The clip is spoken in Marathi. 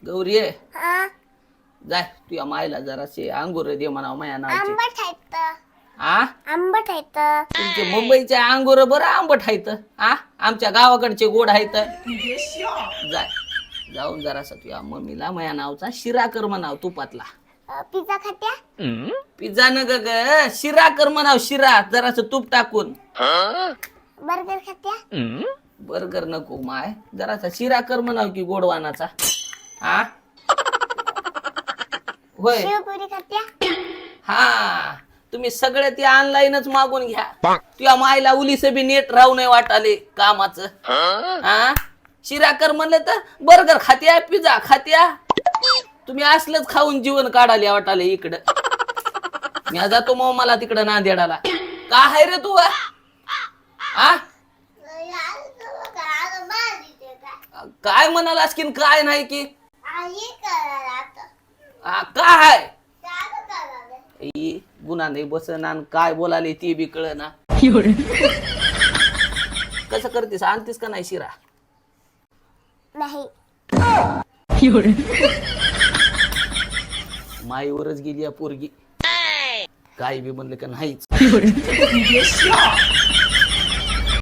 गौरी आहे जाय तुझ्या मायला जरासे अंगूर दे म्हणावं माया नावचे. आंबट आहेत आ आंबट आहेत. तुमचे मुंबईचे अंगूर बरं आंबट आहेत. आमच्या गावाकडचे गोड आहेत. जाय जाऊन जरासा तुझ्या मम्मीला माया नावचा शिरा कर म्हणाव तुपातला. पिझ्झा खात्या. पिझ्झा न ग शिरा कर म्हणाव शिरा जरासं तूप टाकून. बर्गर खात्या. बर्गर नको माय जरासा शिरा कर म्हणाव की गोडवानाचा. होय शेवपुरी खात्या. हा तुम्ही सगळे ते ऑनलाईनच मागून घ्या. तुझ्या मायला उलीस बी नेट राहू नाही वाटाले कामाचं. शिरा कर म्हणलं तर बर्गर खात्या पिझ्झा खात्या. तुम्ही असलंच खाऊन जीवन काढाले वाटाले इकडं. मी जातो मग मला तिकडं नांदेडाला. का हाय रे तू काय म्हणालास की काय नाही की काय गुन्हा नाही बसन आणि काय बोलाले ते बी कळ ना. कसं करतेस आणतेस का नाही शिरा. नाही माईवरच गेली या पोरगी. काय बी म्हणलं का नाहीच.